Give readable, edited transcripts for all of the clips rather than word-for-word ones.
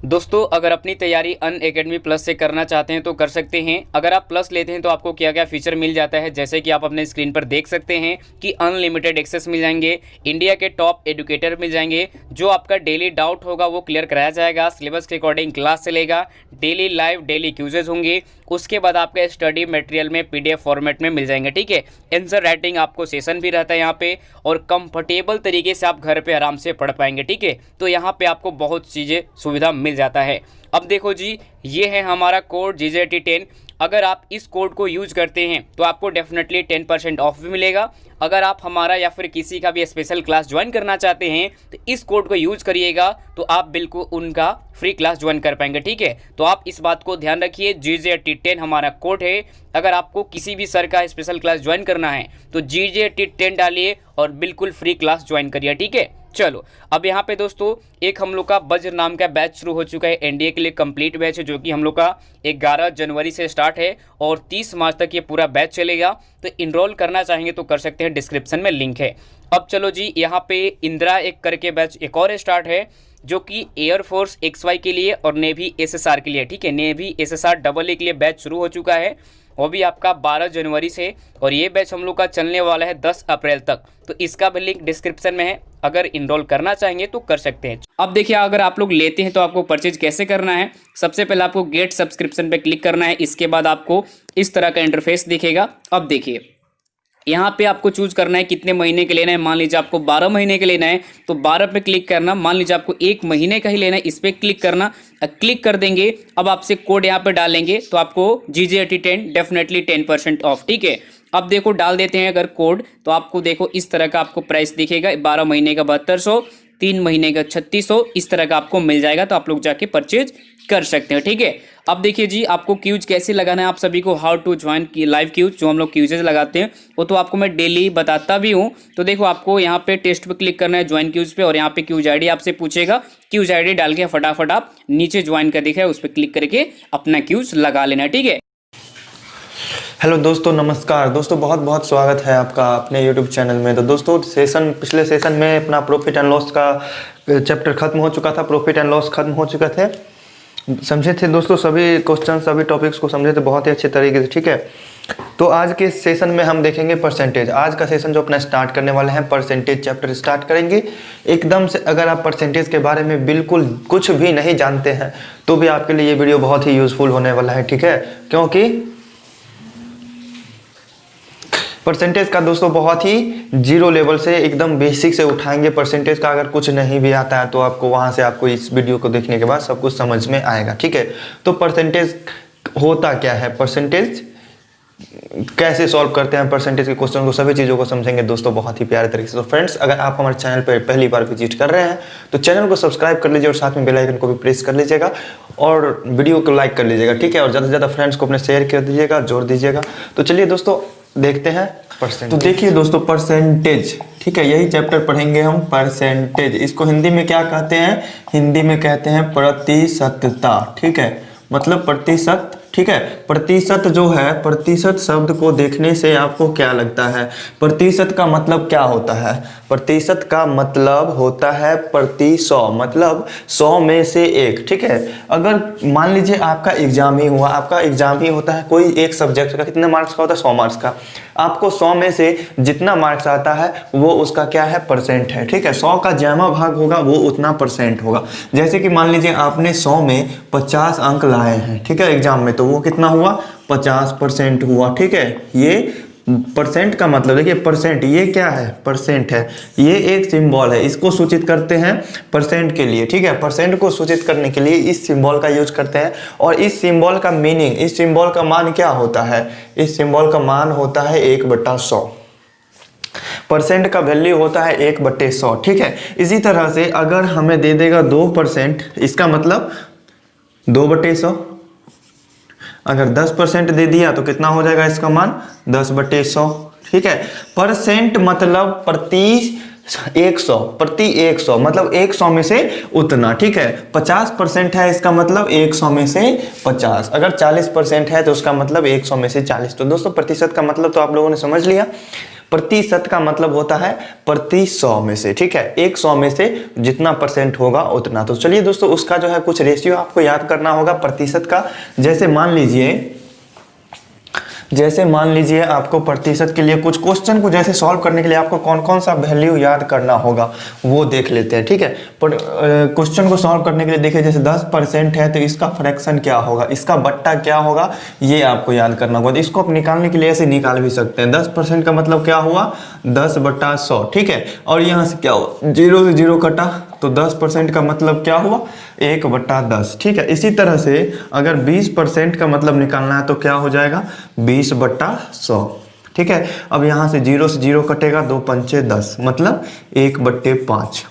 दोस्तों अगर अपनी तैयारी अनअकैडमी प्लस से करना चाहते हैं तो कर सकते हैं। अगर आप प्लस लेते हैं तो आपको क्या क्या फीचर मिल जाता है, जैसे कि आप अपने स्क्रीन पर देख सकते हैं कि अनलिमिटेड एक्सेस मिल जाएंगे, इंडिया के टॉप एजुकेटर मिल जाएंगे, जो आपका डेली डाउट होगा वो क्लियर कराया जाएगा, सिलेबस के अकॉर्डिंग क्लास चलेगा, डेली लाइव डेली क्यूजेज होंगे, उसके बाद आपका स्टडी मटेरियल में पीडीएफ फॉर्मेट में मिल जाएंगे। ठीक है, आंसर राइटिंग आपको सेशन भी रहता है यहाँ पे, और कंफर्टेबल तरीके से आप घर पे आराम से पढ़ पाएंगे। ठीक है, तो यहाँ पे आपको बहुत चीज़ें सुविधा मिल जाता है। अब देखो जी, ये है हमारा कोड GJT10। अगर आप इस कोड को यूज करते हैं तो आपको डेफिनेटली 10% ऑफ भी मिलेगा। अगर आप हमारा या फिर किसी का भी स्पेशल क्लास ज्वाइन करना चाहते हैं तो इस कोड को यूज करिएगा, तो आप बिल्कुल उनका फ्री क्लास ज्वाइन कर पाएंगे। ठीक है, तो आप इस बात को ध्यान रखिए, GJT10 हमारा कोड है। अगर आपको किसी भी सर का स्पेशल क्लास ज्वाइन करना है तो GJT10 डालिए और बिल्कुल फ्री क्लास ज्वाइन करिए। ठीक है, चलो अब यहाँ पे दोस्तों एक हम लोग का वज्र नाम का बैच शुरू हो चुका है, एनडीए के लिए कंप्लीट बैच है, जो कि हम लोग का 11 जनवरी से स्टार्ट है और 30 मार्च तक ये पूरा बैच चलेगा। तो इनरोल करना चाहेंगे तो कर सकते हैं, डिस्क्रिप्शन में लिंक है। अब चलो जी, यहाँ पे इंदिरा एक करके बैच एक और स्टार्ट है, जो कि एयरफोर्स XY के लिए और नेवी SSR के लिए। ठीक है, नेवी SSR AA के लिए बैच शुरू हो चुका है, वो भी आपका 12 जनवरी से, और ये बैच हम लोग का चलने वाला है 10 अप्रैल तक। तो इसका भी लिंक डिस्क्रिप्शन में है, अगर इनरोल करना चाहेंगे तो कर सकते हैं। अब देखिए, अगर आप लोग लेते हैं तो आपको परचेज कैसे करना है। सबसे पहले आपको गेट सब्सक्रिप्शन पे क्लिक करना है, इसके बाद आपको इस तरह का इंटरफेस दिखेगा। अब देखिए, यहाँ पे आपको चूज करना है कितने महीने के लेना है। मान लीजिए आपको 12 महीने के लेना है तो 12 पे क्लिक करना। मान लीजिए आपको 1 महीने का ही लेना है, इस पर क्लिक करना। क्लिक कर देंगे, अब आपसे कोड यहाँ पे डालेंगे तो आपको GJT10 डेफिनेटली 10% ऑफ। ठीक है, अब देखो डाल देते हैं अगर कोड, तो आपको देखो इस तरह का आपको प्राइस दिखेगा, 12 महीने का 7200, 3 महीने का 3600, इस तरह का आपको मिल जाएगा। तो आप लोग जाके परचेज कर सकते हैं। ठीक है, अब देखिए जी, आपको क्यूज कैसे लगाना है, आप सभी को हाउ टू ज्वाइन की लाइव क्यूज, जो हम लोग क्यूजेज लगाते हैं वो तो आपको मैं डेली बताता भी हूँ। तो देखो, आपको यहाँ पे टेस्ट पे क्लिक करना है, ज्वाइन क्यूज पे, और यहाँ पे क्यूज आईडी आपसे पूछेगा, क्यूज आईडी डाल के फटाफट आप नीचे ज्वाइन कर दिखा है उस पर क्लिक करके अपना क्यूज लगा लेना। ठीक है, हेलो दोस्तों, नमस्कार दोस्तों, बहुत बहुत स्वागत है आपका अपने यूट्यूब चैनल में। तो दोस्तों पिछले सेशन में अपना प्रॉफिट एंड लॉस का चैप्टर खत्म हो चुका था, प्रॉफिट एंड लॉस खत्म हो चुके थे, समझे थे दोस्तों, सभी क्वेश्चन सभी टॉपिक्स को समझे थे बहुत ही अच्छे तरीके से। ठीक है, तो आज के सेशन में हम देखेंगे परसेंटेज। आज का सेशन जो अपना स्टार्ट करने वाले हैं, परसेंटेज चैप्टर स्टार्ट करेंगे एकदम से। अगर आप परसेंटेज के बारे में बिल्कुल कुछ भी नहीं जानते हैं तो भी आपके लिए ये वीडियो बहुत ही यूजफुल होने वाला है। ठीक है, क्योंकि परसेंटेज का दोस्तों बहुत ही जीरो लेवल से एकदम बेसिक से उठाएंगे। परसेंटेज का अगर कुछ नहीं भी आता है तो आपको वहां से आपको इस वीडियो को देखने के बाद सब कुछ समझ में आएगा। ठीक है, तो परसेंटेज होता क्या है, परसेंटेज कैसे सॉल्व करते हैं, परसेंटेज के क्वेश्चन को, सभी चीज़ों को समझेंगे दोस्तों बहुत ही प्यारे तरीके से। तो फ्रेंड्स, अगर आप हमारे चैनल पर पहली बार विजिट कर रहे हैं तो चैनल को सब्सक्राइब कर लीजिए और साथ में बेल आइकन को भी प्रेस कर लीजिएगा और वीडियो को लाइक कर लीजिएगा। ठीक है, और ज़्यादा से ज़्यादा फ्रेंड्स को अपने शेयर कर दीजिएगा, जोड़ दीजिएगा। तो चलिए दोस्तों देखते हैं परसेंटेज। तो देखिए दोस्तों, परसेंटेज, ठीक है, यही चैप्टर पढ़ेंगे हम, परसेंटेज। इसको हिंदी में क्या कहते हैं, हिंदी में कहते हैं प्रतिशतता। ठीक है, मतलब प्रतिशत। ठीक है, प्रतिशत जो है, प्रतिशत शब्द को देखने से आपको क्या लगता है, प्रतिशत का मतलब क्या होता है? प्रतिशत का मतलब होता है प्रति 100, मतलब 100 में से 1। ठीक है, अगर मान लीजिए आपका एग्जाम ही हुआ, आपका एग्जाम ही होता है, कोई एक सब्जेक्ट का कितने मार्क्स का होता है, 100 मार्क्स का। आपको 100 में से जितना मार्क्स आता है वो उसका क्या है, परसेंट है। ठीक है, 100 का जमा भाग होगा वो उतना परसेंट होगा। जैसे कि मान लीजिए आपने 100 में 50 अंक लाए हैं, ठीक है, एग्जाम में, तो वो कितना हुआ, 50% हुआ। ठीक है, ये परसेंट का मतलब देखिए, परसेंट ये क्या है, परसेंट है, ये एक सिंबल है, इसको सूचित करते हैं परसेंट के लिए। ठीक है, परसेंट को सूचित करने के लिए इस सिंबल का यूज करते हैं, और इस सिंबल का मीनिंग, इस सिंबल का मान क्या होता है, इस सिंबल का मान होता है 1/100। परसेंट का वैल्यू होता है 1/100। ठीक है, इसी तरह से अगर हमें दे देगा 2%, इसका मतलब 2/100। अगर 10% दे दिया तो कितना हो जाएगा इसका मान, 10/100। ठीक है, परसेंट मतलब प्रति 100, प्रति 100 मतलब 100 में से उतना। ठीक है, 50% है, इसका मतलब 100 में से 50। अगर 40% है तो उसका मतलब 100 में से 40। तो दोस्तों प्रतिशत का मतलब तो आप लोगों ने समझ लिया। प्रतिशत का मतलब होता है प्रति 100 में से, ठीक है, 100 में से जितना परसेंट होगा उतना। तो चलिए दोस्तों, उसका जो है कुछ रेशियो आपको याद करना होगा प्रतिशत का। जैसे मान लीजिए आपको प्रतिशत के लिए कुछ क्वेश्चन को जैसे सॉल्व करने के लिए आपको कौन कौन सा वैल्यू याद करना होगा वो देख लेते हैं, ठीक है। पर क्वेश्चन को सॉल्व करने के लिए देखिए, जैसे 10% है तो इसका फ्रैक्शन क्या होगा, इसका बट्टा क्या होगा, ये आपको याद करना होगा। तो इसको आप निकालने के लिए ऐसे निकाल भी सकते हैं। 10% का मतलब क्या हुआ, 10/100, ठीक है। और यहाँ से क्या हुआ, 0 से 0 कटा तो 10% का मतलब क्या हुआ, 1/10, ठीक है। इसी तरह से अगर 20% का मतलब निकालना है तो क्या हो जाएगा, 20/100, ठीक है। अब यहाँ से 0 से 0 कटेगा, 2 पंचे 10 मतलब 1/5।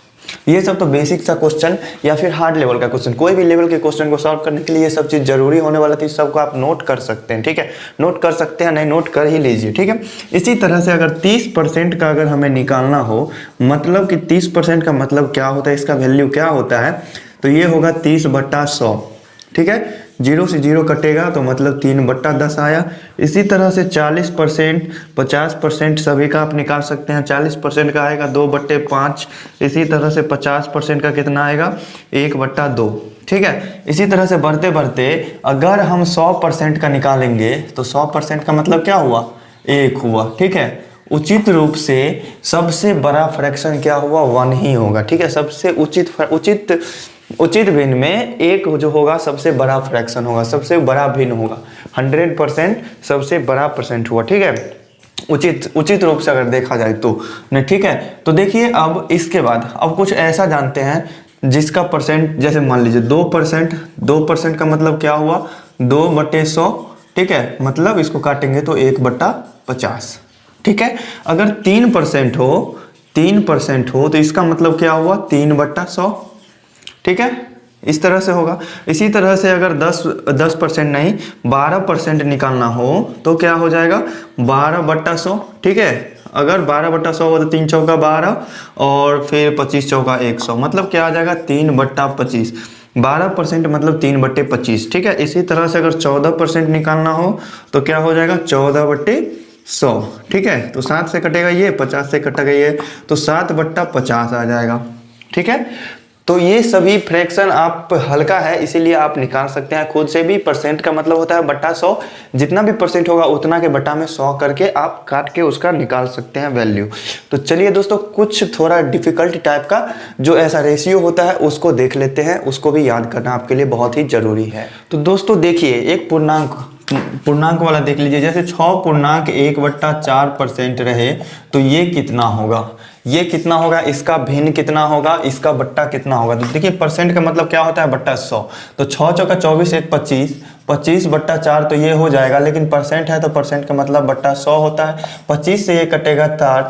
ये सब तो बेसिक सा क्वेश्चन या फिर हार्ड लेवल का क्वेश्चन, कोई भी लेवल के क्वेश्चन को सॉल्व करने के लिए ये सब चीज जरूरी होने वाला थी। सबको आप नोट कर सकते हैं, ठीक है, नोट कर सकते हैं, नहीं नोट कर ही लीजिए, ठीक है। इसी तरह से अगर 30% का अगर हमें निकालना हो, मतलब कि 30% का मतलब क्या होता है, इसका वैल्यू क्या होता है, तो ये होगा 30/100, ठीक है। 0 से 0 कटेगा तो मतलब 3/10 आया। इसी तरह से 40%, 50% सभी का आप निकाल सकते हैं। 40% का आएगा 2/5। इसी तरह से 50% का कितना आएगा, 1/2, ठीक है। इसी तरह से बढ़ते बढ़ते अगर हम 100% का निकालेंगे तो 100% का मतलब क्या हुआ, 1 हुआ, ठीक है। उचित रूप से सबसे बड़ा फ्रैक्शन क्या हुआ, 1 ही होगा, ठीक है। सबसे उचित भिन्न में 1 जो होगा सबसे बड़ा फ्रैक्शन होगा, सबसे बड़ा भिन्न होगा। 100% सबसे बड़ा परसेंट हुआ, ठीक है, उचित रूप से अगर देखा जाए तो नहीं, ठीक है। तो देखिए अब इसके बाद अब कुछ ऐसा जानते हैं जिसका परसेंट, जैसे मान लीजिए 2% का मतलब क्या हुआ, 2/100, ठीक है, मतलब इसको काटेंगे तो 1/50, ठीक है। अगर 3% हो तो इसका मतलब क्या हुआ, 3/100, ठीक है, इस तरह से होगा। इसी तरह से अगर 10% नहीं 12% निकालना हो तो क्या हो जाएगा, 12/100, ठीक है। अगर 12/100 हो तो 3 चौका 12 और फिर 25 चौका 100, मतलब क्या आ जाएगा, 3/25। 12% मतलब 3/25, ठीक है। इसी तरह से अगर 14% निकालना हो तो क्या हो जाएगा, 14/100, ठीक है। तो 7 से कटेगा ये, 50 से कटेगा ये, तो 7/50 आ जाएगा, ठीक है। तो ये सभी फ्रैक्शन आप हल्का है इसीलिए आप निकाल सकते हैं खुद से भी। परसेंट का मतलब होता है बट्टा 100, जितना भी परसेंट होगा उतना के बट्टा में 100 करके आप काट के उसका निकाल सकते हैं वैल्यू। तो चलिए दोस्तों, कुछ थोड़ा डिफिकल्ट टाइप का जो ऐसा रेशियो होता है उसको देख लेते हैं, उसको भी याद करना आपके लिए बहुत ही जरूरी है। तो दोस्तों देखिए, एक पूर्णांक वाला देख लीजिए, जैसे 6.1/4% रहे तो ये कितना होगा, ये कितना होगा, इसका भिन्न कितना होगा, इसका बट्टा कितना होगा। तो देखिए परसेंट का मतलब क्या होता है, बट्टा 100, तो 6 चौका 24 1 25, 25/4 तो ये हो जाएगा, लेकिन परसेंट है तो परसेंट का मतलब बट्टा 100 होता है। 25 से ये कटेगा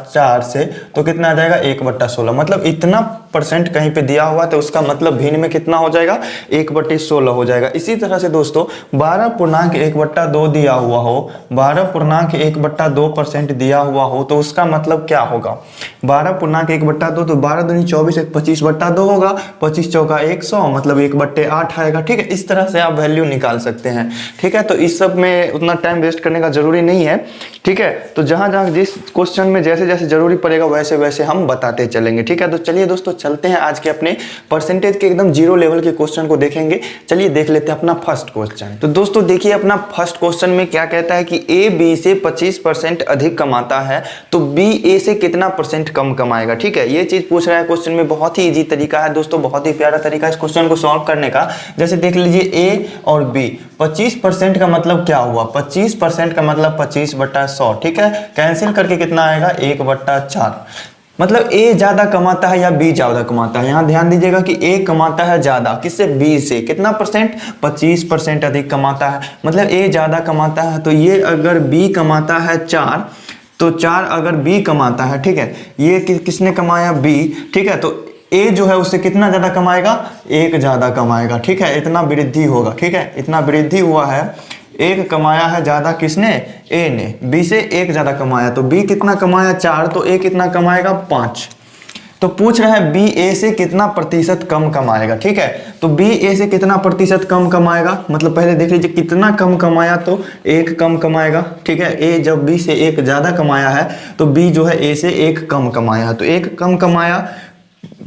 4 से तो कितना आ जाएगा, 1/16, मतलब इतना परसेंट कहीं पे दिया हुआ तो उसका मतलब भिन्न में कितना हो जाएगा, 1/16 हो जाएगा। इसी तरह से दोस्तों 12.1/2 दिया हुआ हो, 12.1/2% दिया हुआ हो तो उसका मतलब क्या होगा, 12.1/2 तो 12 दूनी 24 1 25/2 होगा, 25 चौका 100 मतलब 1/8 आएगा, ठीक है। इस तरह से आप वैल्यू निकाल सकते हैं, ठीक है। तो इस सब में उतना टाइम वेस्ट करने का जरूरी नहीं है, ठीक है। तो जहां जहां जिस क्वेश्चन में जैसे जैसे जरूरी पड़ेगा वैसे वैसे हम बताते चलेंगे, ठीक है। तो चलिए दोस्तों चलते हैं आज के अपने परसेंटेज के एकदम जीरो लेवल के क्वेश्चन को देखेंगे। चलिए देख लेते हैं अपना फर्स्ट क्वेश्चन। तो दोस्तों देखिए अपना फर्स्ट क्वेश्चन में क्या कहता है कि ए बी से 25% अधिक कमाता है तो बी ए से कितना परसेंट कम कमाएगा, ठीक है। ये चीज पूछ रहा है क्वेश्चन में, बहुत ही इजी तरीका है दोस्तों, बहुत ही प्यारा तरीका है इस क्वेश्चन को सॉल्व करने का। जैसे देख लीजिए ए और बी, 25% का मतलब क्या हुआ, 25% का मतलब 25/100, ठीक है। कैंसिल करके कितना आएगा, 1/4, मतलब ए ज्यादा कमाता है या बी ज्यादा कमाता है। यहां ध्यान दीजिएगा कि ए कमाता है ज्यादा, किससे, बी से, कितना परसेंट, 25% अधिक कमाता है, मतलब ए ज्यादा कमाता है। तो ये अगर बी कमाता है 4 तो 4 अगर बी कमाता है, ठीक है, ये किसने कमाया, बी, ठीक है। तो ए जो है उससे कितना ज्यादा कमाएगा, 1 ज्यादा कमाएगा, ठीक है। इतना वृद्धि होगा, ठीक है, इतना वृद्धि हुआ है, 1 कमाया है ज्यादा किसने, ए ने, बी से 1 ज्यादा कमाया, तो बी कितना कमाया 4 तो ए कितना कमाएगा 5, तो पूछ रहा है बी ए से कितना प्रतिशत कम कमाएगा। ठीक है, तो बी ए से कितना प्रतिशत कम कमाएगा, मतलब पहले देख लीजिए कितना कम कमाया, तो एक कम कमाएगा। ठीक है, ए जब बी से एक ज्यादा कमाया है तो बी जो है ए से एक कम कमाया है, तो एक कम कमाया।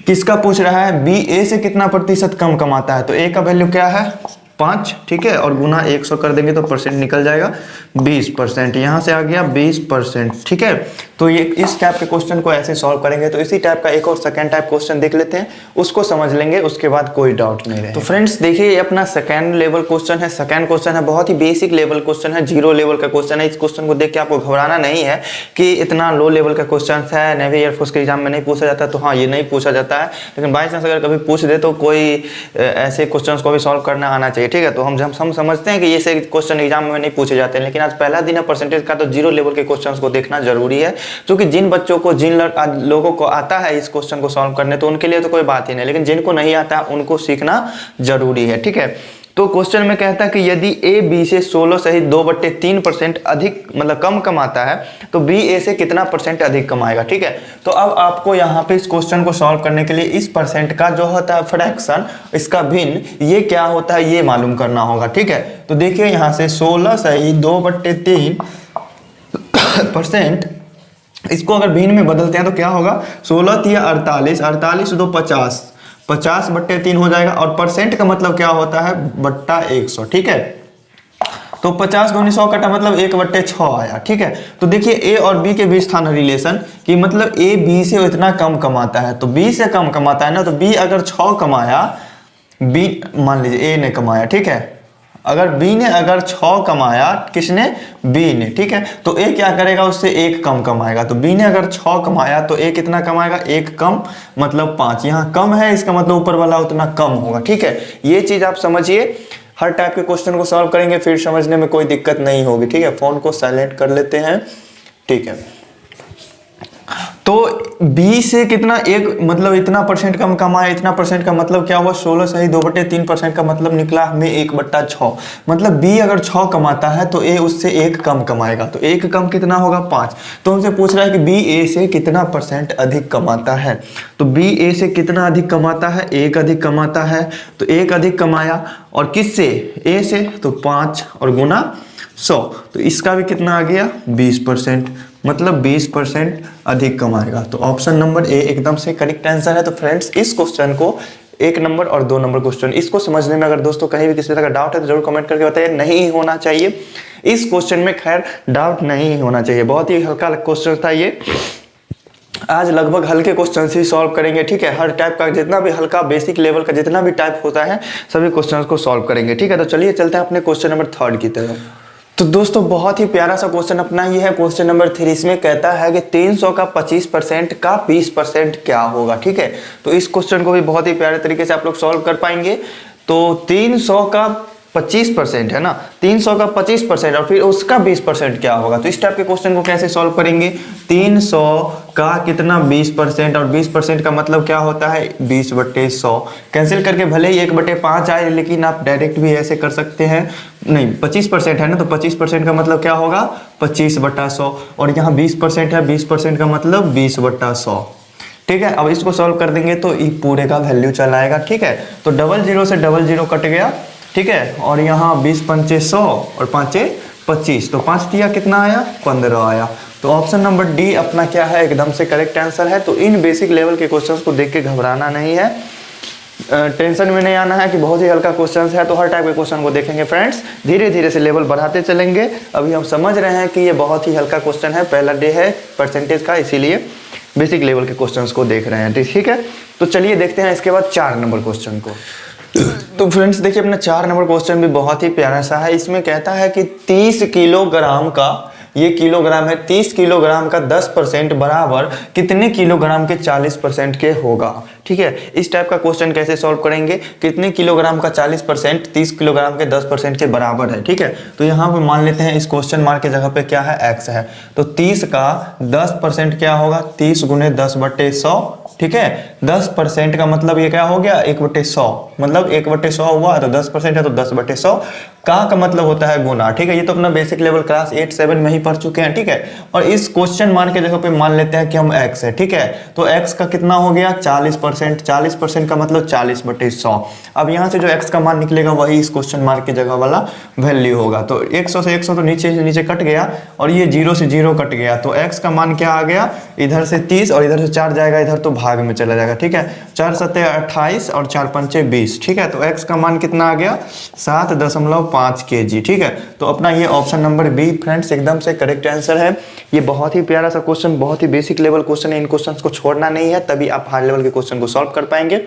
किसका पूछ रहा है, बी ए से कितना प्रतिशत कम कमाता है, तो ए का वैल्यू क्या है 5। ठीक है, और गुना 100 कर देंगे तो परसेंट निकल जाएगा 20%, यहाँ से आ गया 20%। ठीक है, तो ये इस टाइप के क्वेश्चन को ऐसे सॉल्व करेंगे। तो इसी टाइप का एक और सेकंड टाइप क्वेश्चन देख लेते हैं, उसको समझ लेंगे, उसके बाद कोई डाउट नहीं रहे। तो फ्रेंड्स देखिए, ये अपना सेकंड लेवल क्वेश्चन है। सेकंड क्वेश्चन है, बहुत ही बेसिक लेवल क्वेश्चन है, 0 लेवल का क्वेश्चन है। इस क्वेश्चन को देख के आपको घबराना नहीं है कि इतना लो लेवल का क्वेश्चन है, नेवी एयरफोर्स के एग्जाम में नहीं पूछा जाता। तो हाँ, ये नहीं पूछा जाता है, लेकिन बाई चांस अगर कभी पूछ दे तो कोई ऐसे क्वेश्चन को भी सॉल्व करना आना चाहिए। ठीक है, तो हम समझते हैं कि ये से क्वेश्चन एग्जाम में नहीं पूछे जाते हैं, लेकिन आज पहला दिन है परसेंटेज का, तो 0 लेवल के क्वेश्चंस को देखना जरूरी है। क्योंकि जिन बच्चों को, जिन लोगों को आता है इस क्वेश्चन को सॉल्व करने, तो उनके लिए तो कोई बात ही नहीं, लेकिन जिनको नहीं आता उनको सीखना जरूरी है। ठीक है, तो क्वेश्चन में कहता है कि यदि ए बी से 16 सहित 2/3% अधिक मतलब कम कमाता है तो बी ए से कितना परसेंट अधिक कमाएगा। ठीक है, तो अब आपको यहाँ पे इस क्वेश्चन को सॉल्व करने के लिए इस परसेंट का जो होता है फ्रैक्शन, इसका भिन्न, ये क्या होता है ये मालूम करना होगा। ठीक है, तो देखिए यहाँ से 16 सहित 2/3%, इसको अगर भिन्न में बदलते हैं तो क्या होगा, 16 या 48, 48 2 50, 50/3 हो जाएगा। और परसेंट का मतलब क्या होता है, बट्टा 100। ठीक है, तो 50 दूनी 100 कटा मतलब 1/6 आया। ठीक है, तो देखिए ए और बी के बीच था ना रिलेशन, कि मतलब ए बी से इतना कम कमाता है, तो बी से कम कमाता है ना, तो बी अगर 6 कमाया, बी मान लीजिए ए ने कमाया। ठीक है, अगर बी ने अगर 6 कमाया, किसने, बी ने। ठीक है, तो ए क्या करेगा, उससे 1 कम कमाएगा। तो बी ने अगर 6 कमाया तो ए कितना कमाएगा, 1 कम मतलब 5। यहाँ कम है, इसका मतलब ऊपर वाला उतना कम होगा। ठीक है, ये चीज आप समझिए। हर टाइप के क्वेश्चन को सॉल्व करेंगे फिर समझने में कोई दिक्कत नहीं होगी। ठीक है, फोन को साइलेंट कर लेते हैं। ठीक है, तो बी से कितना, एक मतलब इतना परसेंट कम कमाया, इतना परसेंट का मतलब क्या हुआ, 16 सही 2/3% का मतलब निकला हमें 1/6। मतलब बी अगर 6 कमाता है तो ए उससे 1 कम कमाएगा, तो 1 कम कितना होगा, 5। तो हमसे पूछ रहा है कि बी ए से कितना परसेंट अधिक कमाता है। तो बी ए से कितना अधिक कमाता है, 1 अधिक कमाता है, तो 1 अधिक कमाया। और किससे, ए से, तो 5 और गुना 100, तो इसका भी कितना आ गया, 20%, मतलब 20% अधिक कमाएगा। तो ऑप्शन नंबर ए एकदम से करेक्ट आंसर है। तो फ्रेंड्स, इस क्वेश्चन को 1 नंबर और 2 नंबर क्वेश्चन, इसको समझने में अगर दोस्तों कहीं भी किसी तरह का डाउट है तो जरूर कमेंट करके बताइए। नहीं होना चाहिए इस क्वेश्चन में, खैर डाउट नहीं होना चाहिए, बहुत ही हल्का क्वेश्चन था ये। आज लगभग हल्के क्वेश्चन ही सॉल्व करेंगे। ठीक है, हर टाइप का जितना भी हल्का बेसिक लेवल का जितना भी टाइप होता है सभी क्वेश्चन को सॉल्व करेंगे। ठीक है, तो चलिए चलते हैं अपने क्वेश्चन नंबर 3 की तरफ। तो दोस्तों बहुत ही प्यारा सा क्वेश्चन अपना ये है, क्वेश्चन नंबर 3। इसमें कहता है कि 300 का 25% का 20% क्या होगा। ठीक है, तो इस क्वेश्चन को भी बहुत ही प्यारे तरीके से आप लोग सॉल्व कर पाएंगे। तो 300 का 25% है ना, 300 का 25% और फिर उसका 20% क्या होगा। तो इस टाइप के क्वेश्चन को कैसे सॉल्व करेंगे, 300 का कितना 20% और 20% का मतलब क्या होता है 20/100। कैंसिल करके भले ही 1/5 आए, लेकिन आप डायरेक्ट भी ऐसे कर सकते हैं। नहीं, 25% है ना, तो 25% का मतलब क्या होगा 25/100, और यहाँ 20% है, 20% का मतलब 20/100। ठीक है, अब इसको सॉल्व कर देंगे तो ये पूरे का वैल्यू चला आएगा। ठीक है, तो 00 से 00 कट गया। ठीक है, और यहाँ 20 पंचे 100 और 5 25, तो 5 दिया कितना आया, 15 आया। तो ऑप्शन नंबर डी अपना क्या है, एकदम से करेक्ट आंसर है। तो इन बेसिक लेवल के क्वेश्चंस को देख के घबराना नहीं है, टेंशन में नहीं आना है कि बहुत ही हल्का क्वेश्चन है। तो हर टाइप के क्वेश्चन को देखेंगे फ्रेंड्स, धीरे धीरे से लेवल बढ़ाते चलेंगे। अभी हम समझ रहे हैं कि ये बहुत ही हल्का क्वेश्चन है, पहला डे है परसेंटेज का, इसीलिए बेसिक लेवल के क्वेश्चंस को देख रहे हैं। ठीक है, तो चलिए देखते हैं इसके बाद 4 नंबर क्वेश्चन को। तो फ्रेंड्स देखिए, अपना 4 नंबर क्वेश्चन भी बहुत ही प्यारा सा है। इसमें कहता है कि 30 किलोग्राम का, ये किलोग्राम है, 30 किलोग्राम का 10% बराबर कितने किलोग्राम के 40% के होगा। ठीक है, इस टाइप का क्वेश्चन कैसे सॉल्व करेंगे, कितने किलोग्राम का 40% 30 किलोग्राम के 10% के बराबर है। ठीक है, तो यहाँ पे मान लेते हैं इस क्वेश्चन मार्क के जगह पे क्या है, x है। तो 30 का 10% क्या होगा, 30 गुने 10/100। ठीक है, 10% का मतलब ये क्या हो गया 1/100, मतलब 1/100 हुआ, तो 10% है तो 10/100। का मतलब होता है गुना, ठीक है। ये तो अपना बेसिक लेवल क्लास 8-7 में ही पढ़ चुके हैं, ठीक है। और इस क्वेश्चन मान के जगह पे मान लेते हैं कि हम x है, ठीक है। तो x का कितना हो गया 40%, 40% का मतलब 40/100। अब यहाँ से जो x का मान निकलेगा वही इस क्वेश्चन मार्क की जगह वाला वैल्यू होगा। तो 100 से 100 तो नीचे से नीचे कट गया और ये 0 से 0 कट गया, तो x का मान क्या आ गया, इधर से 30 और इधर से 4 जाएगा, इधर तो भाग में चला जाएगा, ठीक है। 4 सत्ते 28 और 4 पंचे 20, ठीक है। तो x का मान कितना आ गया 7.5 kg, ठीक है। तो अपना ये ऑप्शन नंबर बी फ्रेंड्स एकदम से करेक्ट आंसर है। ये बहुत ही प्यारा सा क्वेश्चन, बहुत ही बेसिक लेवल क्वेश्चन है। इन क्वेश्चंस को छोड़ना नहीं है, तभी आप हाई लेवल के क्वेश्चन को सॉल्व कर पाएंगे।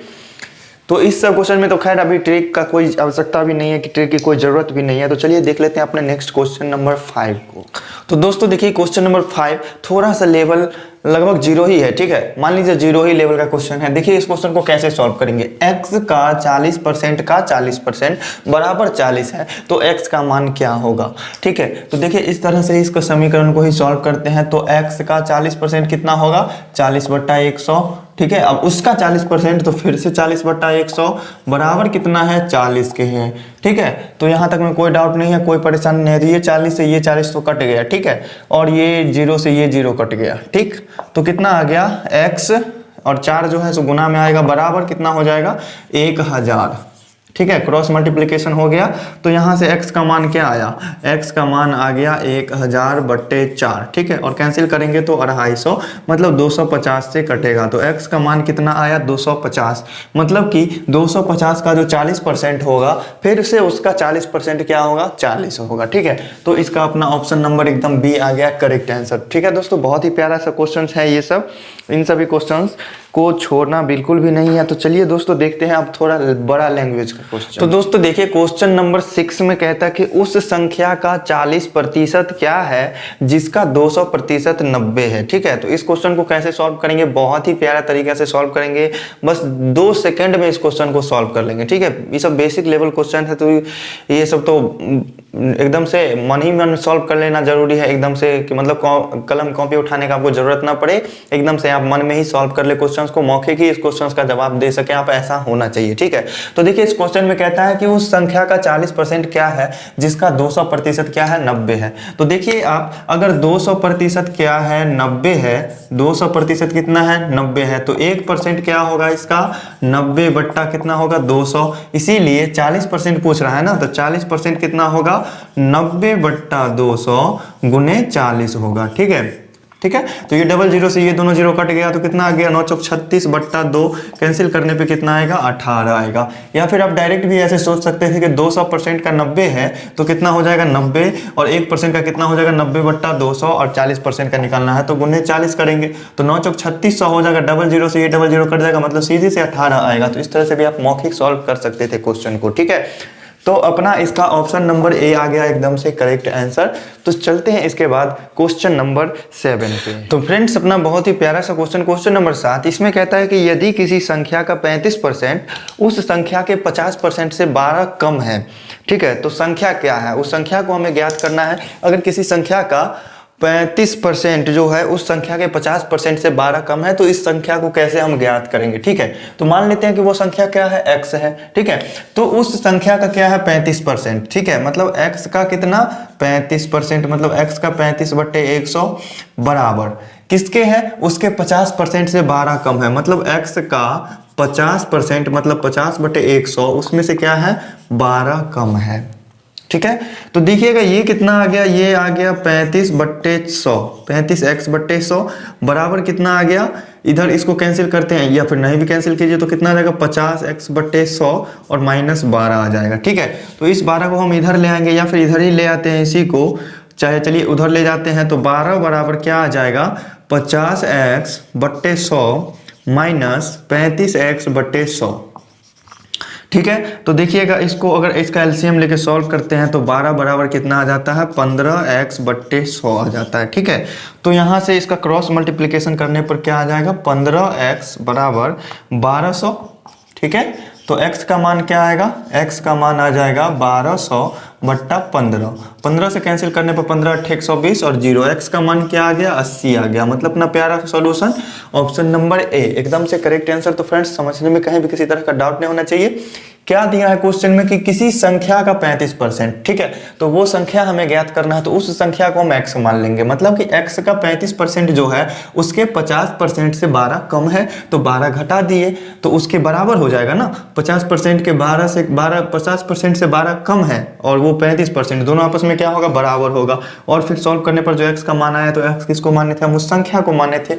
तो इस सब क्वेश्चन में तो खैर अभी ट्रिक का कोई आवश्यकता भी नहीं है, कि ट्रिक की कोई ज़रूरत भी नहीं है। तो चलिए देख लेते हैं अपने नेक्स्ट क्वेश्चन नंबर 5 को। तो दोस्तों देखिए क्वेश्चन नंबर 5 थोड़ा सा लेवल लगभग 0 ही है, ठीक है। मान लीजिए 0 ही लेवल का क्वेश्चन है। देखिए इस क्वेश्चन को कैसे सॉल्व करेंगे। x का 40% का 40% बराबर 40 है, तो x का मान क्या होगा, ठीक है। तो देखिए इस तरह से इसको समीकरण को ही सॉल्व करते हैं। तो x का 40% कितना होगा 40/100, ठीक है। अब उसका 40% तो फिर से 40/100 बराबर कितना है 40 के हैं, ठीक है। तो यहाँ तक में कोई डाउट नहीं है, कोई परेशानी नहीं है। तो ये 40 से ये 40 तो कट गया, ठीक है। और ये 0 से ये 0 कट गया, ठीक। तो कितना आ गया x और 4 जो है सो गुना में आएगा, बराबर कितना हो जाएगा 1000, ठीक है। क्रॉस मल्टीप्लिकेशन हो गया। तो यहाँ से x का मान क्या आया, x का मान आ गया 1000/4, ठीक है। और कैंसिल करेंगे तो 250, मतलब 250 से कटेगा। तो x का मान कितना आया 250, मतलब कि 250 का जो 40% होगा फिर से उसका 40% क्या होगा 40 होगा, ठीक है। तो इसका अपना ऑप्शन नंबर एकदम बी आ गया करेक्ट आंसर, ठीक है। दोस्तों बहुत ही प्यारा सा क्वेश्चन है ये सब, इन सभी क्वेश्चंस को छोड़ना बिल्कुल भी नहीं है। तो चलिए दोस्तों देखते हैं अब थोड़ा बड़ा लैंग्वेज का क्वेश्चन। तो दोस्तों देखिए क्वेश्चन नंबर 6 में कहता है कि उस संख्या का 40% क्या है जिसका 200% 90 है, ठीक है। तो इस क्वेश्चन को कैसे सॉल्व करेंगे, बहुत ही प्यारा तरीके से सॉल्व करेंगे। बस 2 सेकंड में इस क्वेश्चन को सॉल्व कर लेंगे, ठीक है। ये सब बेसिक लेवल क्वेश्चन है, तो ये सब तो एकदम से मन ही मन सॉल्व कर लेना जरूरी है, एकदम से कि मतलब कलम कॉपी उठाने का आपको जरूरत ना पड़े, एकदम से आप मन में ही सॉल्व कर ले क्वेश्चंस को, मौखिक ही इस क्वेश्चंस का जवाब दे सके आप, ऐसा होना चाहिए, ठीक है। तो देखिए इस क्वेश्चन में कहता है कि उस संख्या का 40% क्या है जिसका 200% क्या है 90 है। तो देखिए आप अगर 200% क्या है 90 है, 200% कितना है 90 है, तो 1% क्या होगा इसका 90 बट्टा कितना होगा 200, इसीलिए 40% पूछ रहा है ना। तो 40% कितना होगा 90/200 गुने 40 होगा, ठीक है, ठीक है। तो ये डबल 0 से ये दोनों 0 कट गया, तो कितना आ गया 9 चौक 36/2, कैंसिल करने पे कितना आएगा 18 आएगा। या फिर आप डायरेक्ट भी ऐसे सोच सकते थे कि 200% का 90 है तो कितना हो जाएगा 90, और 1% का कितना हो जाएगा 90/200, और 40% का निकालना है तो गुने 40 करेंगे, तो 9 चौक 3600 हो जाएगा। डबल 0 से ये डबल 0 कट जाएगा, मतलब सीधे से 18 आएगा। तो इस तरह से भी आप मौखिक सॉल्व कर सकते थे क्वेश्चन को, ठीक है। तो अपना इसका ऑप्शन नंबर ए आ गया एकदम से करेक्ट आंसर। तो चलते हैं इसके बाद क्वेश्चन नंबर 7 पे। तो फ्रेंड्स अपना बहुत ही प्यारा सा क्वेश्चन नंबर 7, इसमें कहता है कि यदि किसी संख्या का 35% उस संख्या के 50% से 12 कम है, ठीक है। तो संख्या क्या है, उस संख्या को हमें ज्ञात करना है। अगर किसी संख्या का 35% जो है उस संख्या के 50% से 12 कम है, तो इस संख्या को कैसे हम ज्ञात करेंगे, ठीक है। तो मान लेते हैं कि वो संख्या क्या है x है, ठीक है। तो उस संख्या का क्या है 35%, ठीक है। मतलब x का कितना 35%, मतलब x का 35/100 बराबर किसके है उसके 50% से 12 कम है, मतलब x का 50% मतलब 50/100 उसमें से क्या है 12 कम है, ठीक है। तो देखिएगा ये कितना आ गया, ये आ गया 35/100, 35x/100 बराबर कितना आ गया, इधर इसको कैंसिल करते हैं या फिर नहीं भी कैंसिल कीजिए तो कितना आ जाएगा 50x/100 और -12 आ जाएगा, ठीक है। तो इस 12 को हम इधर ले आएंगे या फिर इधर ही ले आते हैं इसी को, चाहे चलिए उधर ले जाते हैं। तो 12 बराबर क्या आ जाएगा 50x/100 -35x/100, ठीक है। तो देखिएगा इसको अगर इसका एलसीएम लेके सॉल्व करते हैं तो 12 बराबर कितना आ जाता है 15x/100 आ जाता है, ठीक है। तो यहाँ से इसका क्रॉस मल्टीप्लिकेशन करने पर क्या आ जाएगा 15x बराबर 1200, ठीक है। तो x का मान क्या आएगा, x का मान आ जाएगा 1200/15, 15 से कैंसिल करने पर 15 × 120 और 0, x का मान क्या आ गया 80 आ गया। मतलब अपना प्यारा सॉल्यूशन ऑप्शन नंबर ए एकदम से करेक्ट आंसर। तो फ्रेंड्स समझने में कहीं भी किसी तरह का डाउट नहीं होना चाहिए क्या दिया है क्वेश्चन में कि किसी संख्या का 35%, ठीक है, तो वो संख्या हमें ज्ञात करना है, तो उस संख्या को हम x मान लेंगे। मतलब कि x का 35% जो है उसके 50% से 12 कम है, तो 12 घटा दिए तो उसके बराबर हो जाएगा ना। 50% के 12 से 12 50% से 12 कम है और वो 35%, दोनों आपस में क्या होगा, बराबर होगा। और फिर सॉल्व करने पर जो x का मान आया, तो x किसको माने थे, हम उस संख्या को माने थे।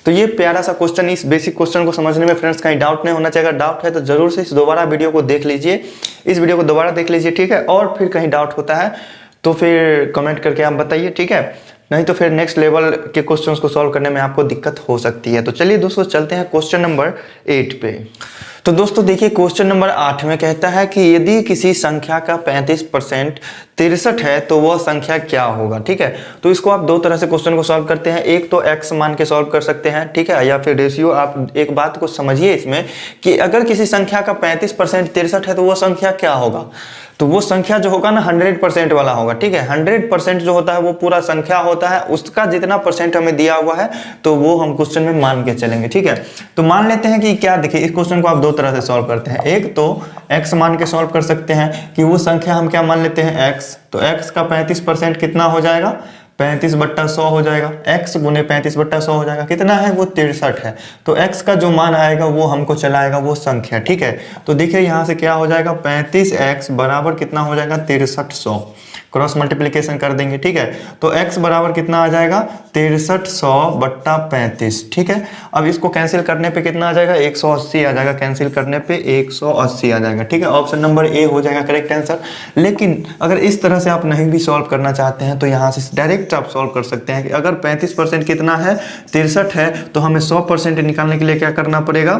तो ये प्यारा सा क्वेश्चन, इस बेसिक क्वेश्चन को समझने में फ्रेंड्स कहीं डाउट नहीं होना चाहिए। अगर डाउट है तो जरूर से इस दोबारा वीडियो को देख लीजिए, इस वीडियो को दोबारा देख लीजिए, ठीक है। और फिर कहीं डाउट होता है तो फिर कमेंट करके आप बताइए, ठीक है, नहीं तो फिर नेक्स्ट लेवल के क्वेश्चंस को सॉल्व करने में आपको दिक्कत हो सकती है। तो चलिए दोस्तों चलते हैं क्वेश्चन नंबर 8 पे। तो दोस्तों देखिए क्वेश्चन नंबर 8 में कहता है कि यदि किसी संख्या का 35% 63 है तो वह संख्या क्या होगा, ठीक है। तो इसको आप दो तरह से क्वेश्चन को सॉल्व करते हैं, एक तो x मान के सॉल्व कर सकते हैं, ठीक है, या फिर रेशियो। आप एक बात को समझिए इसमें कि अगर किसी संख्या का 35% 63 है तो वह संख्या क्या होगा, तो वो संख्या जो होगा ना 100% वाला होगा, ठीक है। 100% जो होता है वो पूरा संख्या होता है, उसका जितना परसेंट हमें दिया हुआ है तो वो हम क्वेश्चन में मान के चलेंगे, ठीक है। तो मान लेते हैं कि क्या, देखिए इस क्वेश्चन को आप दो तरह से सॉल्व करते हैं, एक तो x मान के सॉल्व कर सकते हैं कि वो संख्या हम क्या मान लेते हैं x, तो x का 35% कितना हो जाएगा, 35/100 हो जाएगा, x गुने 35/100 हो जाएगा, कितना है वो 63 है। तो x का जो मान आएगा वो हमको चलाएगा वो संख्या, ठीक है। तो देखिए यहाँ से क्या हो जाएगा, 35x बराबर कितना हो जाएगा 6300, क्रॉस मल्टीप्लिकेशन कर देंगे, ठीक है। तो x बराबर कितना आ जाएगा 6300/35, ठीक है। अब इसको कैंसिल करने पे कितना आ जाएगा 180 आ जाएगा, कैंसिल करने पे 180 आ जाएगा, ठीक है। ऑप्शन नंबर ए हो जाएगा करेक्ट आंसर। लेकिन अगर इस तरह से आप नहीं भी सॉल्व करना चाहते हैं तो यहाँ से डायरेक्ट आप सॉल्व कर सकते हैं कि अगर 35% कितना है 63 है, तो हमें 100% निकालने के लिए क्या करना पड़ेगा,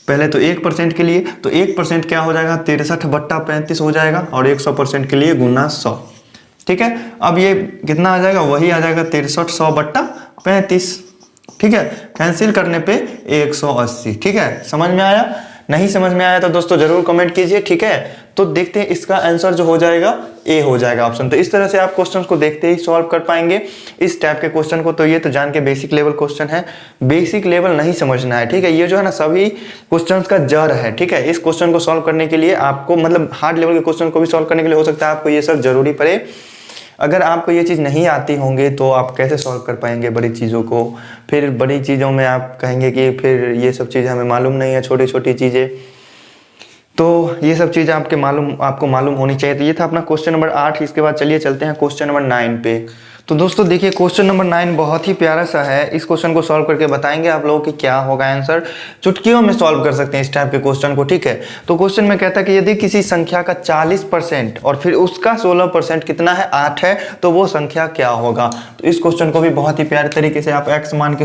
पहले तो 1% के लिए, तो 1% क्या हो जाएगा 63/35 हो जाएगा, और 100% के लिए गुना 100, ठीक है। अब ये कितना आ जाएगा, वही आ जाएगा 6300/35, ठीक है। कैंसिल करने पे 180, ठीक है। समझ में आया, नहीं समझ में आया तो दोस्तों जरूर कमेंट कीजिए, ठीक है। तो देखते हैं इसका आंसर जो हो जाएगा ए हो जाएगा ऑप्शन। तो इस तरह से आप क्वेश्चंस को देखते ही सॉल्व कर पाएंगे इस टाइप के क्वेश्चन को। तो ये तो जान के बेसिक लेवल क्वेश्चन है, बेसिक लेवल नहीं समझना है, ठीक है। ये जो है ना सभी क्वेश्चंस का जड़ है, ठीक है। इस क्वेश्चन को सॉल्व करने के लिए आपको, मतलब हार्ड लेवल के क्वेश्चन को भी सॉल्व करने के लिए हो सकता है आपको ये सब जरूरी पड़े। अगर आपको ये चीज़ नहीं आती होंगे तो आप कैसे सॉल्व कर पाएंगे बड़ी चीज़ों को, फिर बड़ी चीज़ों में आप कहेंगे कि फिर ये सब चीज़ें हमें मालूम नहीं है, छोटी छोटी चीज़ें, तो ये सब चीज़ें आपको मालूम होनी चाहिए। तो ये था अपना क्वेश्चन नंबर 8। इसके बाद चलिए चलते हैं क्वेश्चन नंबर 9 पे। तो दोस्तों देखिए क्वेश्चन नंबर 9 बहुत ही प्यारा सा है। इस क्वेश्चन को सॉल्व करके बताएंगे आप लोगों की क्या होगा आंसर। चुटकियों में सॉल्व कर सकते हैं इस टाइप के क्वेश्चन को, ठीक है। तो क्वेश्चन में कहता है कि यदि किसी संख्या का 40% और फिर उसका 16% कितना है 8 है, तो वो संख्या क्या होगा। तो इस क्वेश्चन को भी बहुत ही प्यारे तरीके से आप x मान के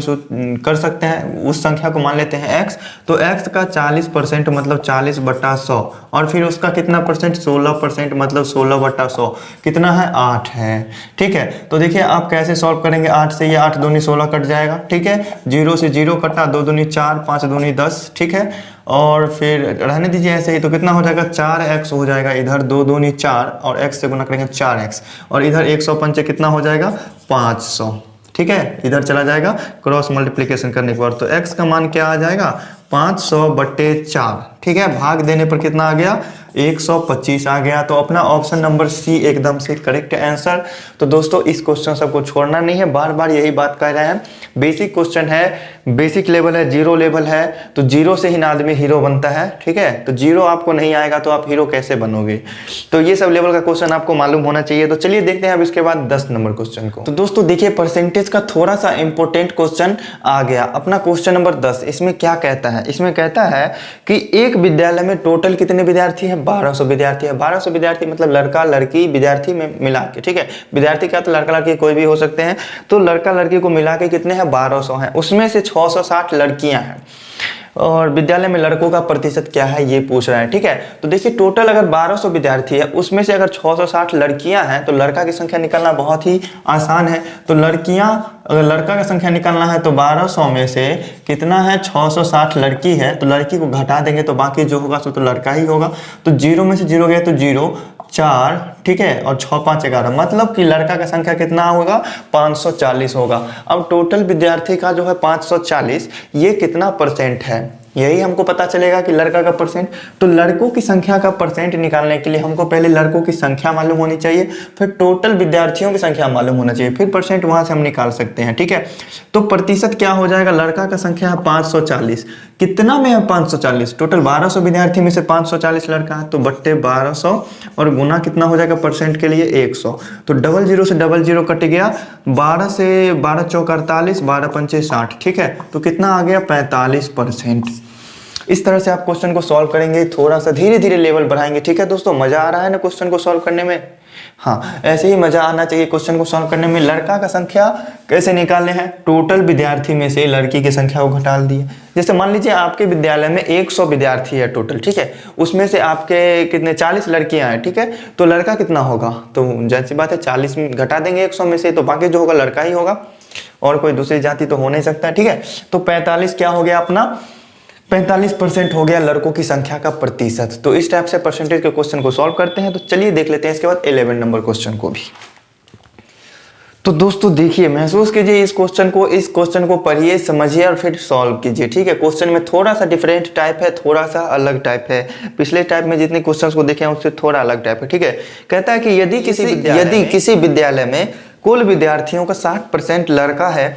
कर सकते हैं, उस संख्या को मान लेते हैं x। तो x का 40% मतलब 40/100 और फिर उसका कितना परसेंट 16% मतलब 16/100 कितना है 8 है, ठीक है। तो देखिए आप कैसे सॉल्व करेंगे, 8 से ये 8 दूनी 16 कट जाएगा, ठीक है। 0 से 0 कटा, 2 दूनी 4, 5 दूनी 10, ठीक है। और फिर रहने दीजिए ऐसे ही, तो कितना हो जाएगा 4x हो जाएगा, इधर 2 दूनी 4 और x से गुना करेंगे 4x, और इधर 105 कितना हो जाएगा 500, ठीक है। इधर चला जाएगा क्रॉस मल्टीप्लिकेशन करने के बाद, तो x का मान क्या आ जाएगा 500/4, ठीक है। भाग देने पर कितना आ गया 125 आ गया। तो अपना ऑप्शन नंबर सी एकदम से करेक्ट आंसर। तो दोस्तों इस क्वेश्चन सबको छोड़ना नहीं है, बार बार यही बात कह रहे हैं, बेसिक क्वेश्चन है, बेसिक लेवल है, जीरो लेवल है, तो जीरो से ही ना आदमी हीरो बनता है, ठीक है। तो जीरो आपको नहीं आएगा तो आप हीरो कैसे बनोगे। तो ये सब लेवल का क्वेश्चन आपको मालूम होना चाहिए। तो चलिए देखते हैं अब इसके बाद 10 नंबर क्वेश्चन को। तो दोस्तों देखिए परसेंटेज का थोड़ा सा इंपॉर्टेंट क्वेश्चन आ गया, अपना क्वेश्चन नंबर 10। इसमें क्या कहता है, इसमें कहता है कि एक विद्यालय में टोटल कितने विद्यार्थी हैं 1200 विद्यार्थी है। 1200 विद्यार्थी मतलब लड़का लड़की विद्यार्थी में मिला के, ठीक है। विद्यार्थी क्या, तो लड़का लड़की कोई भी हो सकते हैं। तो लड़का लड़की को मिला के कितने हैं 1200 हैं, उसमें से 660 लड़कियां हैं और विद्यालय में लड़कों का प्रतिशत क्या है ये पूछ रहा है, ठीक है। तो देखिए टोटल अगर 1200 विद्यार्थी है, उसमें से अगर 660 लड़कियां हैं तो लड़का की संख्या निकालना बहुत ही आसान है। तो लड़कियां, अगर लड़का का संख्या निकालना है तो 1200 में से कितना है 660 लड़की है, तो लड़की को घटा देंगे तो बाकी जो होगा सो तो लड़का ही होगा। तो 0 में से 0 गया तो 0, 4, ठीक है, और 6 5 11, मतलब कि लड़का का संख्या कितना होगा 540 होगा। अब टोटल विद्यार्थी का जो है 540, ये कितना परसेंट है, यही हमको पता चलेगा कि लड़का का परसेंट। तो लड़कों की संख्या का परसेंट निकालने के लिए हमको पहले लड़कों की संख्या मालूम होनी चाहिए, फिर टोटल विद्यार्थियों की संख्या मालूम होना चाहिए, फिर परसेंट वहां से हम निकाल सकते हैं। ठीक है, तो प्रतिशत क्या हो जाएगा, लड़का का संख्या है 540, कितना में है 540, टोटल 1200 विद्यार्थी में से 540 लड़का है, तो बट्टे 1200 और गुना कितना हो जाएगा परसेंट के लिए 100। तो 00 से 00 कट गया, 12 से 12 चौक 48, 12 पंचे 60। ठीक है, तो कितना आ गया 45%। इस तरह से आप क्वेश्चन को सॉल्व करेंगे, थोड़ा सा धीरे धीरे लेवल बढ़ाएंगे। ठीक है दोस्तों, मजा आ रहा है ना क्वेश्चन को सॉल्व करने में? हाँ, ऐसे ही मजा आना चाहिए क्वेश्चन को सॉल्व करने में। लड़का का संख्या कैसे निकालने हैं, टोटल विद्यार्थी में से लड़की की संख्या को घटा दिए। जैसे मान लीजिए आपके विद्यालय में 100 विद्यार्थी है टोटल, ठीक है, उसमें से आपके कितने 40 लड़कियां हैं, ठीक है, तो लड़का कितना होगा, तो जाहिर सी बात है 40 में घटा देंगे 100 में से, तो बाकी जो होगा लड़का ही होगा, और कोई दूसरी जाति तो हो नहीं सकता। ठीक है, तो 45 क्या हो गया अपना, 45% हो गया लड़कों की संख्या का प्रतिशत। तो इस टाइप से परसेंटेज के क्वेश्चन को सॉल्व करते हैं। तो चलिए देख लेते हैं इसके बाद 11 नंबर क्वेश्चन को भी। तो दोस्तों देखिए, महसूस कीजिए इस क्वेश्चन को पढ़िए, समझिए और फिर सॉल्व कीजिए। ठीक है, क्वेश्चन में थोड़ा सा डिफरेंट टाइप है, थोड़ा सा अलग टाइप है, पिछले टाइप में जितने क्वेश्चंस को देखे हैं उससे थोड़ा अलग टाइप है। ठीक है, कहता है कि यदि किसी विद्यालय में कुल विद्यार्थियों का 60% लड़का है,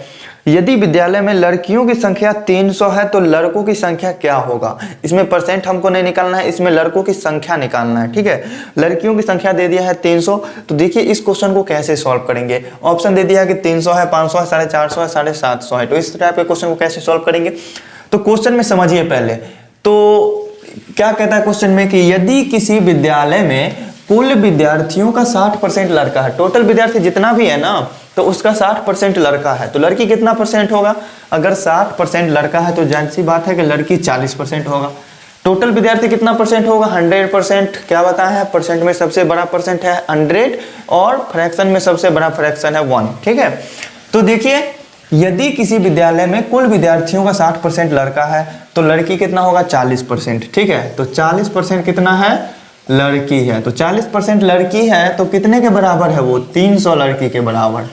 यदि विद्यालय में लड़कियों की संख्या 300 है तो लड़कों की संख्या क्या होगा। इसमें परसेंट हमको नहीं निकालना है, इसमें लड़कों की संख्या निकालना है। ठीक है, लड़कियों की संख्या दे दिया है 300। तो देखिए इस क्वेश्चन को कैसे सॉल्व करेंगे। ऑप्शन दे दिया है कि 300 है, 500 है, 450 है, 750 है। तो इस टाइप के क्वेश्चन को कैसे सॉल्व करेंगे, तो क्वेश्चन में समझिए पहले। तो क्या कहता है क्वेश्चन में कि यदि किसी विद्यालय में कुल विद्यार्थियों का 60% लड़का है, टोटल विद्यार्थी जितना भी है ना, तो उसका 60% लड़का है, तो लड़की कितना परसेंट होगा। अगर 60% लड़का है तो जाहिर सी बात है कि लड़की 40% होगा। टोटल विद्यार्थी कितना परसेंट होगा, 100%। क्या बताया है, परसेंट में सबसे बड़ा परसेंट है 100 और फ्रैक्शन में सबसे बड़ा फ्रैक्शन है 1। ठीक है, तो देखिए यदि किसी विद्यालय में कुल विद्यार्थियों का 60% लड़का है तो लड़की कितना होगा 40%। ठीक है, तो 40% कितना है, लड़की है। तो 40% लड़की है तो कितने के बराबर है वो, 300 लड़की के बराबर।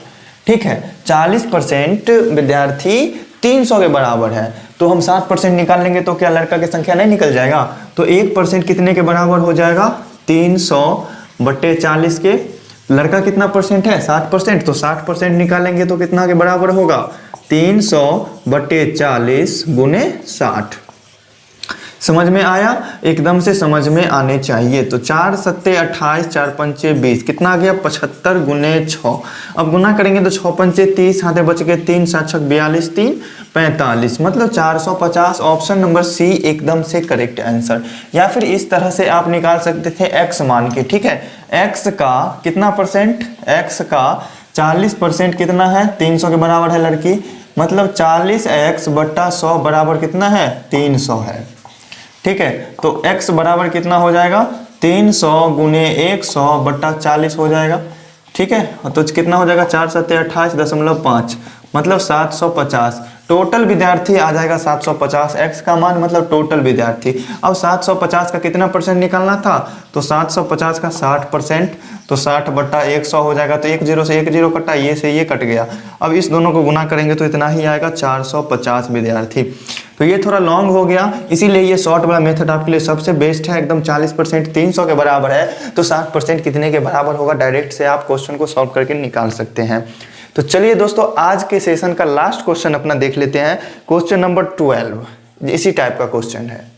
ठीक है, 40% विद्यार्थी 300 के बराबर है, तो हम 60% निकाल लेंगे तो क्या लड़का की संख्या नहीं निकल जाएगा। तो 1% कितने के बराबर हो जाएगा, 300 बटे 40 के। लड़का कितना परसेंट है, 60%, तो 60% निकालेंगे तो कितना के बराबर होगा, 300 बटे 40 गुने 60। समझ में आया, एकदम से समझ में आने चाहिए। तो 4 सत्ते 28, 4 पंचे 20, कितना आ गया 75 गुने 6। अब गुना करेंगे तो 6 पंचे 30, हाथे बच गए 3, 7 छक 42, 3 45, मतलब 450। ऑप्शन नंबर सी एकदम से करेक्ट आंसर। या फिर इस तरह से आप निकाल सकते थे एक्स मान के। ठीक है, एक्स का कितना परसेंट, एक्स का 40% कितना है, 300 के बराबर है लड़की, मतलब 40x बट्टा 100 बराबर कितना है, 300 है। ठीक है, तो x बराबर कितना हो जाएगा, 300 गुने 100 बट्टा 40 हो जाएगा। ठीक है, तो कितना हो जाएगा, 4 सत्ते 28.5, मतलब 750। टोटल विद्यार्थी आ जाएगा 750, x का मान मतलब टोटल विद्यार्थी। अब 750 का कितना परसेंट निकालना था, तो 750 का 60%, तो 60 बट्टा 100 हो जाएगा। तो 1 0 से 1 0 कटा, ये से ये कट गया। अब इस दोनों को गुना करेंगे तो इतना ही आएगा, 450 विद्यार्थी। तो ये थोड़ा लॉन्ग हो गया, इसीलिए ये शॉर्ट वाला मेथड आपके लिए सबसे बेस्ट है। एकदम 40% 300 के बराबर है, तो 60% कितने के बराबर होगा, डायरेक्ट से आप क्वेश्चन को सॉल्व करके निकाल सकते हैं। तो चलिए दोस्तों, आज के सेशन का लास्ट क्वेश्चन अपना देख लेते हैं, क्वेश्चन नंबर 12। इसी टाइप का क्वेश्चन है।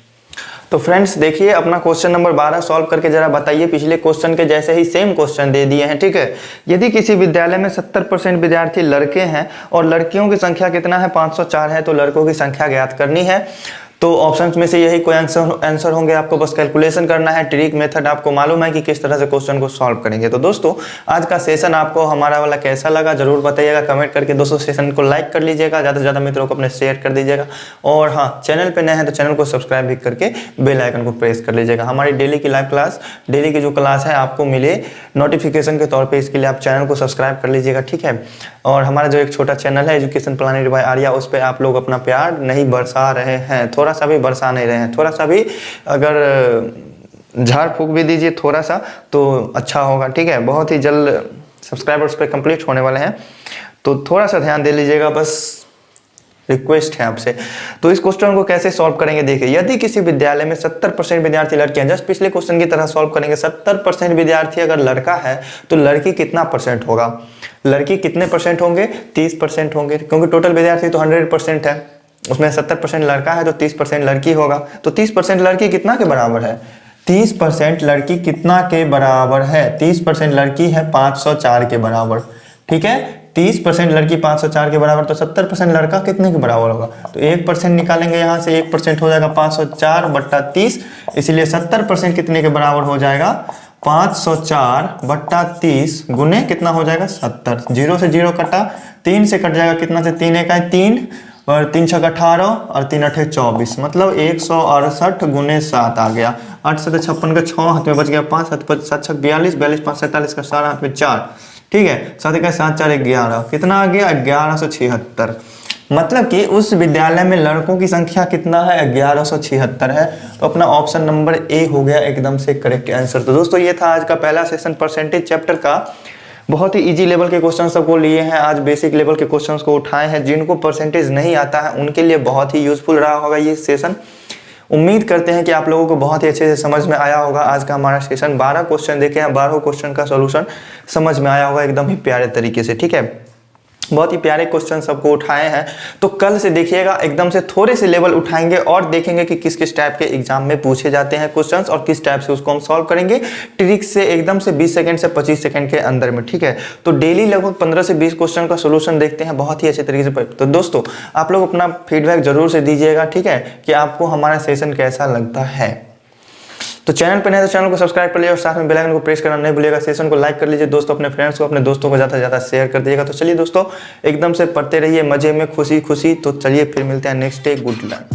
तो फ्रेंड्स देखिए, अपना क्वेश्चन नंबर 12 सॉल्व करके जरा बताइए, पिछले क्वेश्चन के जैसे ही सेम क्वेश्चन दे दिए हैं। ठीक है, यदि किसी विद्यालय में 70% विद्यार्थी लड़के हैं और लड़कियों की संख्या कितना है, 504 है, तो लड़कों की संख्या ज्ञात करनी है। तो ऑप्शंस में से यही कोई आंसर होंगे, आपको बस कैलकुलेशन करना है। ट्रिक मेथड आपको मालूम है कि किस तरह से क्वेश्चन को सॉल्व करेंगे। तो दोस्तों आज का सेशन आपको हमारा वाला कैसा लगा जरूर बताइएगा कमेंट करके। दोस्तों सेशन को लाइक कर लीजिएगा, ज़्यादा से ज़्यादा मित्रों को अपने शेयर कर दीजिएगा, और हाँ चैनल पे नए हैं तो चैनल को सब्सक्राइब भी करके बेल आइकन को प्रेस कर लीजिएगा। हमारी डेली की लाइव क्लास, डेली की जो क्लास है आपको मिले नोटिफिकेशन के तौर पर, इसके लिए आप चैनल को सब्सक्राइब कर लीजिएगा। ठीक है, और हमारा जो एक छोटा चैनल है एजुकेशन प्लानिंग बाय आर्या, उस पर आप लोग अपना प्यार नहीं बरसा रहे हैं, थोड़ा सा भी बरसा नहीं रहे हैं, थोड़ा सा भी अगर झाड़ फूक भी दीजिए थोड़ा सा तो अच्छा होगा। ठीक है, बहुत ही जल्द सब्सक्राइबर्स पे कंप्लीट होने वाले हैं, तो थोड़ा सा ध्यान दे लीजिएगा बस। रिक्वेस्ट है आपसे। तो इस क्वेश्चन को कैसे सॉल्व करेंगे देखिए, यदि किसी विद्यालय में 70% विद्यार्थी लड़कियां, जस्ट पिछले क्वेश्चन की तरह सॉल्व करेंगे। 70% विद्यार्थी अगर लड़का है तो लड़की कितना परसेंट होगा, लड़की कितने परसेंट होंगे, 30% होंगे, क्योंकि टोटल विद्यार्थी तो 100% है, उसमें 70% लड़का है तो 30% लड़की होगा। तो 30% लड़की कितना के बराबर है, 30% लड़की कितना के बराबर है, 30% लड़की है 504 के बराबर, ठीक है। 30% लड़की 504 के बराबर, तो 70% लड़का कितने के बराबर होगा, तो 1% निकालेंगे यहाँ से, 1% हो जाएगा 504 बट्टा 30, इसीलिए 70% कितने के बराबर हो जाएगा, 504 बट्टा 30 गुने कितना हो जाएगा 70, 0 से 0 कटा, 3 से कट जाएगा, कितना से 3 एक है 3 और 3 छक्का 18 और 3 अठे 24, मतलब 168 गुने 7 आ गया। 8 से 56 का 6 हाथ में बच गया, 5 हाथ 7 छक 42, 42 5 47 का 4 हाथ में 4, ठीक है, 7 का 7 4 11, कितना आ गया 1176। मतलब कि उस विद्यालय में लड़कों की संख्या कितना है, 1176 है। तो अपना ऑप्शन नंबर ए हो गया एकदम से करेक्ट आंसर। तो दोस्तों ये था आज का पहला सेशन परसेंटेज चैप्टर का। बहुत ही इजी लेवल के क्वेश्चन सबको लिए हैं, आज बेसिक लेवल के क्वेश्चंस को उठाए हैं। जिनको परसेंटेज नहीं आता है उनके लिए बहुत ही यूजफुल रहा होगा ये सेशन। उम्मीद करते हैं कि आप लोगों को बहुत ही अच्छे से समझ में आया होगा। आज का हमारा सेशन 12 क्वेश्चन देखे हैं, 12 क्वेश्चन का सॉल्यूशन समझ में आया होगा एकदम ही प्यारे तरीके से, ठीक है। बहुत ही प्यारे क्वेश्चन सबको उठाए हैं। तो कल से देखिएगा एकदम से थोड़े से लेवल उठाएंगे और देखेंगे कि किस किस टाइप के एग्जाम में पूछे जाते हैं क्वेश्चंस और किस टाइप से उसको हम सॉल्व करेंगे ट्रिक से, एकदम से 20 सेकंड से 25 सेकंड के अंदर में, ठीक है। तो डेली लगभग 15 से 20 क्वेश्चन का सोल्यूशन देखते हैं बहुत ही अच्छे तरीके से। तो दोस्तों आप लोग अपना फीडबैक जरूर से दीजिएगा, ठीक है, कि आपको हमारा सेशन कैसा लगता है। तो चैनल पर नहीं तो चैनल को सब्सक्राइब कर लीजिए और साथ में बेल आइकन को प्रेस करना नहीं भूलिएगा। सेशन को लाइक कर लीजिए दोस्तों, अपने फ्रेंड्स को, अपने दोस्तों को ज़्यादा से ज़्यादा शेयर कर दीजिएगा। तो चलिए दोस्तों एकदम से पढ़ते रहिए मजे में, खुशी खुशी। तो चलिए फिर मिलते हैं नेक्स्ट डे, गुड लक।